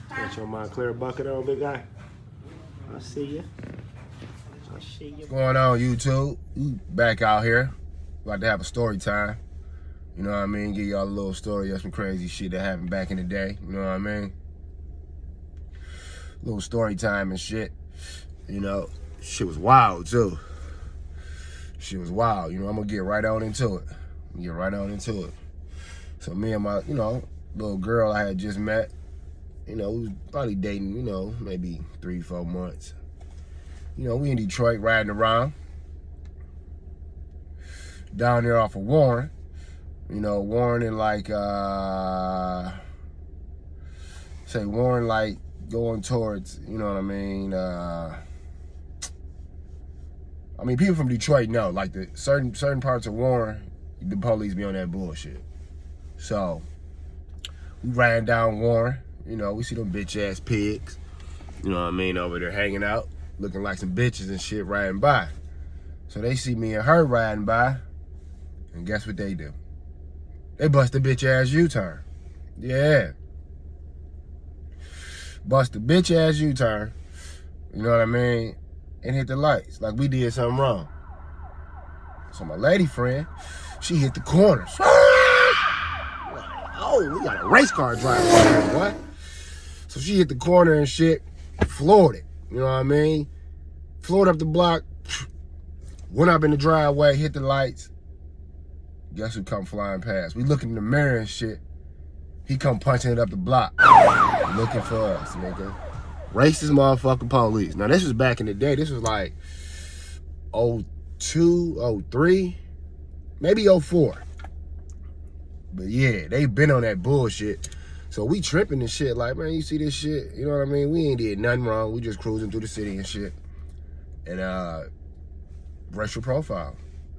Got your Montclair bucket on, big guy. I see you. I see you. What's going on, YouTube? We back out here. About to have a story time. You know what I mean? Give y'all a little story of some crazy shit that happened back in the day. You know what I mean? Little story time and shit. You know, shit was wild too. Shit was wild. You know, I'm gonna get right on into it. So me and my, little girl I had just met, we was probably dating, maybe 3-4 months. We in Detroit riding around. Down there off of Warren. Warren and Warren like going towards, you know what I mean? People from Detroit know, like the certain parts of Warren, the police be on that bullshit. So we riding down Warren, we see them bitch ass pigs, over there hanging out, looking like some bitches and shit riding by. So they see me and her riding by, and guess what they do? They bust a bitch ass U-turn. Yeah. Bust a bitch ass U-turn, you know what I mean? And hit the lights, like we did something wrong. So my lady friend, she hit the corners. Oh, we got a race car driver here, boy. So she hit the corner and shit, floored it, you know what I mean? Floored up the block, went up in the driveway, hit the lights. Guess who come flying past? We looking in the mirror and shit. He come punching it up the block, looking for us, nigga. Racist motherfucking police. Now this was back in the day. This was like 02, 03, maybe 04. But yeah, they been on that bullshit. So we tripping and shit like, man, you see this shit? You know what I mean? We ain't did nothing wrong. We just cruising through the city and shit. And racial profile.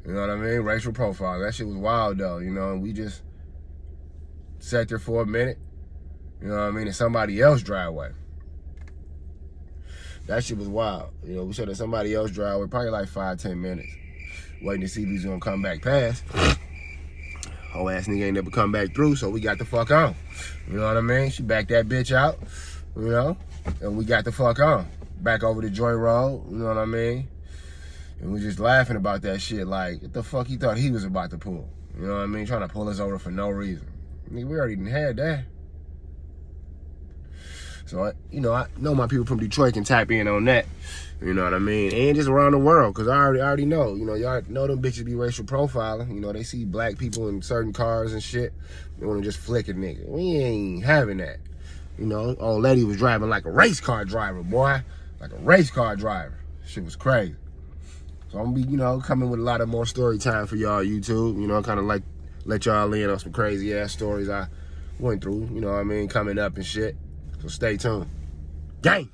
You know what I mean? Racial profile. That shit was wild though, and we just sat there for a minute, in somebody else's driveway. That shit was wild. We sat in somebody else's driveway, probably like 5-10 minutes, waiting to see if he's gonna come back past. Whole ass nigga ain't never come back through, so we got the fuck on. You know what I mean? She backed that bitch out, and we got the fuck on. Back over to Joy Road, you know what I mean? And we just laughing about that shit like, what the fuck he thought he was about to pull? You know what I mean? Trying to pull us over for no reason. We already done had that. So, I know my people from Detroit can tap in on that. You know what I mean? And just around the world, because I already know. Y'all know them bitches be racial profiling. They see black people in certain cars and shit. They want to just flick a nigga. We ain't having that. Old lady was driving like a race car driver, boy. Like a race car driver. Shit was crazy. So I'm gonna be, coming with a lot of more story time for y'all, YouTube. Kind of like let y'all in on some crazy ass stories I went through, coming up and shit. So stay tuned. Gang!